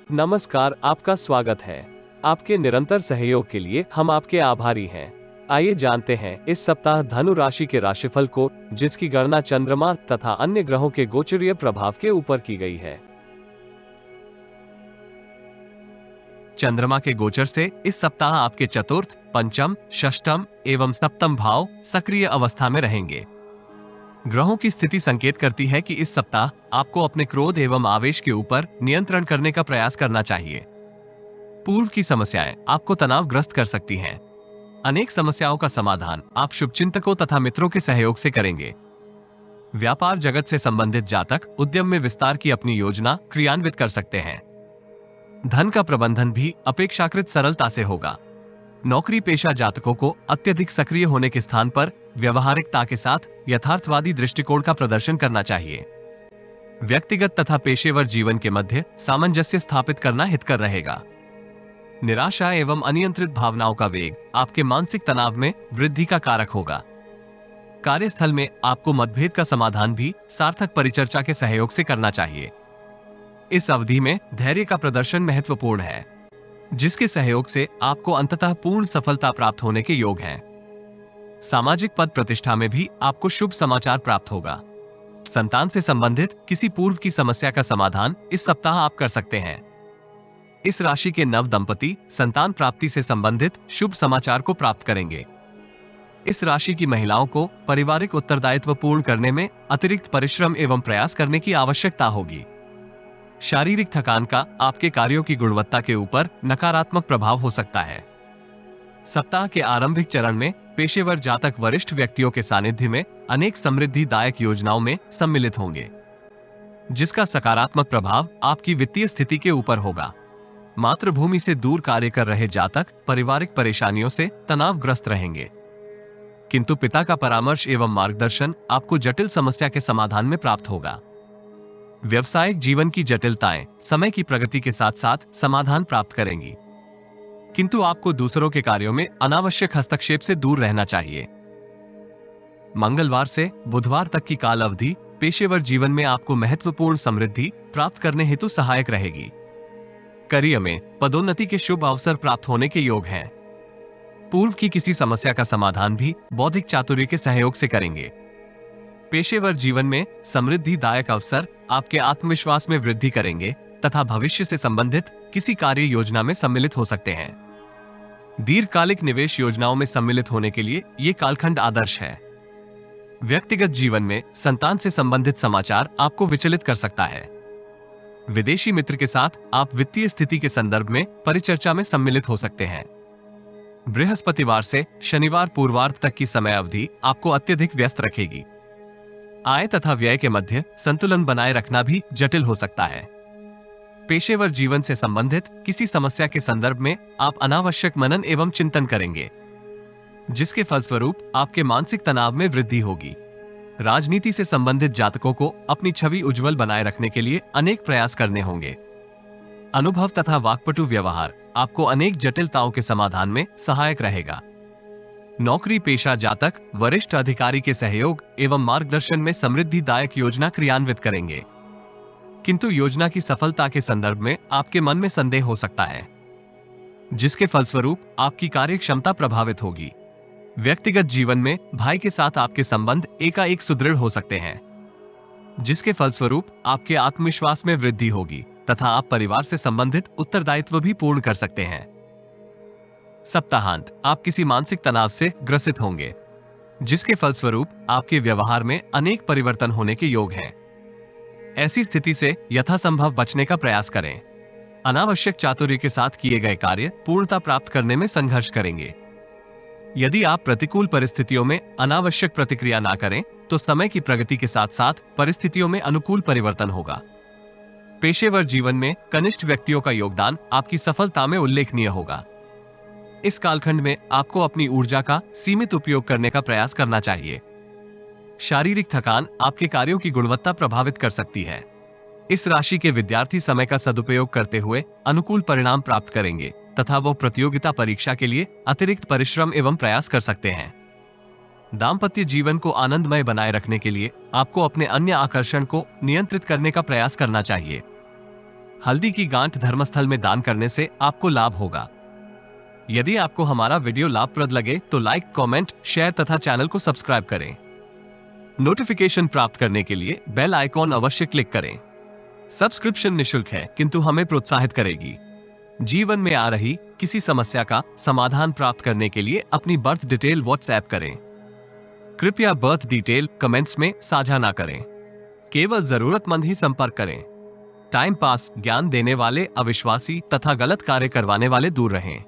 नमस्कार, आपका स्वागत है। आपके निरंतर सहयोग के लिए हम आपके आभारी हैं। आइए जानते हैं इस सप्ताह धनु राशि के राशिफल को, जिसकी गणना चंद्रमा तथा अन्य ग्रहों के गोचरीय प्रभाव के ऊपर की गई है। चंद्रमा के गोचर से इस सप्ताह आपके चतुर्थ, पंचम, षष्ठम एवं सप्तम भाव सक्रिय अवस्था में रहेंगे। ग्रहों की स्थिति संकेत करती है कि इस सप्ताह आपको अपने क्रोध एवं आवेश के ऊपर नियंत्रण करने का प्रयास करना चाहिए। पूर्व की समस्याएं आपको तनावग्रस्त कर सकती हैं। अनेक समस्याओं का समाधान आप शुभचिंतकों तथा मित्रों के सहयोग से करेंगे। व्यापार जगत से संबंधित जातक उद्यम में विस्तार की अपनी योजना क्रियान्वित कर सकते हैं। धन का प्रबंधन भी अपेक्षाकृत सरलता से होगा। नौकरी पेशा जातकों को अत्यधिक सक्रिय होने के स्थान पर व्यवहारिकता के साथ यथार्थवादी दृष्टिकोण का प्रदर्शन करना चाहिए। व्यक्तिगत तथा पेशेवर जीवन के मध्य सामंजस्य स्थापित करना हितकर रहेगा। निराशा एवं अनियंत्रित भावनाओं का वेग आपके मानसिक तनाव में वृद्धि का कारक होगा। कार्यस्थल में आपको मतभेद का समाधान भी सार्थक परिचर्चा के सहयोग से करना चाहिए। इस अवधि में धैर्य का प्रदर्शन महत्वपूर्ण है, जिसके सहयोग से आपको अंततः पूर्ण सफलता प्राप्त होने के योग हैं। सामाजिक पद प्रतिष्ठा में भी आपको शुभ समाचार प्राप्त होगा। संतान से संबंधित किसी पूर्व की समस्या का समाधान इस सप्ताह आप कर सकते हैं। इस राशि के नव दंपति संतान प्राप्ति से संबंधित शुभ समाचार को प्राप्त करेंगे। इस राशि की महिलाओं को पारिवारिक उत्तरदायित्व पूर्ण करने में अतिरिक्त परिश्रम एवं प्रयास करने की आवश्यकता होगी। शारीरिक थकान का आपके कार्यों की गुणवत्ता के ऊपर नकारात्मक प्रभाव हो सकता है। सप्ताह के आरंभिक चरण में पेशेवर जातक वरिष्ठ व्यक्तियों के सानिध्य में अनेक समृद्धिदायक योजनाओं में सम्मिलित होंगे, जिसका सकारात्मक प्रभाव आपकी वित्तीय स्थिति के ऊपर होगा। मातृभूमि से दूर कार्य कर रहे जातक पारिवारिक परेशानियों से तनावग्रस्त रहेंगे, किंतु पिता का परामर्श एवं मार्गदर्शन आपको जटिल समस्या के समाधान में प्राप्त होगा। व्यवसायिक जीवन की जटिलताएं समय की प्रगति के साथ साथ समाधान प्राप्त करेंगी, किंतु आपको दूसरों के कार्यों में अनावश्यक हस्तक्षेप से दूर रहना चाहिए। मंगलवार से बुधवार तक की काल अवधि पेशेवर जीवन में आपको महत्वपूर्ण समृद्धि प्राप्त करने हेतु सहायक रहेगी। करियर में पदोन्नति के शुभ अवसर प्राप्त होने के योग हैं। पूर्व की किसी समस्या का समाधान भी बौद्धिक चातुर्य के सहयोग से करेंगे। पेशेवर जीवन में समृद्धिदायक अवसर आपके आत्मविश्वास में वृद्धि करेंगे तथा भविष्य से संबंधित किसी कार्य योजना में सम्मिलित हो सकते हैं। दीर्घकालिक निवेश योजनाओं में सम्मिलित होने के लिए ये कालखंड आदर्श है। व्यक्तिगत जीवन में संतान से संबंधित समाचार आपको विचलित कर सकता है। विदेशी मित्र के साथ आप वित्तीय स्थिति के संदर्भ में परिचर्चा में सम्मिलित हो सकते हैं। बृहस्पतिवार से शनिवार पूर्वार्ध तक की समय अवधि आपको अत्यधिक व्यस्त रखेगी। आय तथा व्यय के मध्य संतुलन बनाए रखना भी जटिल हो सकता है। पेशेवर जीवन से संबंधित किसी समस्या के संदर्भ में आप अनावश्यक मनन एवं चिंतन करेंगे, जिसके फलस्वरूप आपके मानसिक तनाव में वृद्धि होगी। राजनीति से संबंधित जातकों को अपनी छवि उज्जवल बनाए रखने के लिए अनेक प्रयास करने होंगे। अनुभव तथा वाक्पटु व्यवहार आपको अनेक जटिलताओं के समाधान में सहायक रहेगा। नौकरी पेशा जातक वरिष्ठ अधिकारी के सहयोग एवं मार्गदर्शन में समृद्धिदायक योजना क्रियान्वित करेंगे, किंतु योजना की सफलता के संदर्भ में आपके मन में संदेह हो सकता है, जिसके फलस्वरूप आपकी कार्य क्षमता प्रभावित होगी। व्यक्तिगत जीवन में भाई के साथ आपके संबंध एकाएक सुदृढ़ हो सकते हैं, जिसके फलस्वरूप आपके आत्मविश्वास में वृद्धि होगी तथा आप परिवार से संबंधित उत्तरदायित्व भी पूर्ण कर सकते हैं। सप्ताहांत आप किसी मानसिक तनाव से ग्रसित होंगे, जिसके फलस्वरूप आपके व्यवहार में अनेक परिवर्तन होने के योग हैं। ऐसी स्थिति से यथासंभव बचने का प्रयास करें। अनावश्यक चातुर्य के साथ किए गए कार्य पूर्णता प्राप्त करने में संघर्ष करेंगे। यदि आप प्रतिकूल परिस्थितियों में अनावश्यक प्रतिक्रिया ना करें तो समय की प्रगति के साथ साथ परिस्थितियों में अनुकूल परिवर्तन होगा। पेशेवर जीवन में कनिष्ठ व्यक्तियों का योगदान आपकी सफलता में उल्लेखनीय होगा। इस कालखंड में आपको अपनी ऊर्जा का सीमित उपयोग करने का प्रयास करना चाहिए। शारीरिक थकान आपके कार्यों की गुणवत्ता प्रभावित कर सकती है। इस राशि के विद्यार्थी समय का सदुपयोग करते हुए अनुकूल परिणाम प्राप्त करेंगे तथा वो प्रतियोगिता परीक्षा के लिए अतिरिक्त परिश्रम एवं प्रयास कर सकते हैं। दाम्पत्य जीवन को आनंदमय बनाए रखने के लिए आपको अपने अन्य आकर्षण को नियंत्रित करने का प्रयास करना चाहिए। हल्दी की गांठ धर्मस्थल में दान करने से आपको लाभ होगा। यदि आपको हमारा वीडियो लाभप्रद लगे तो लाइक, कमेंट, शेयर तथा चैनल को सब्सक्राइब करें। नोटिफिकेशन प्राप्त करने के लिए बेल आइकॉन अवश्य क्लिक करें। सब्सक्रिप्शन निशुल्क है किंतु हमें प्रोत्साहित करेगी। जीवन में आ रही किसी समस्या का समाधान प्राप्त करने के लिए अपनी बर्थ डिटेल व्हाट्सएप करें। कृपया बर्थ डिटेल कमेंट्स में साझा ना करें। केवल जरूरतमंद ही संपर्क करें। टाइम पास, ज्ञान देने वाले, अविश्वासी तथा गलत कार्य करवाने वाले दूर रहें।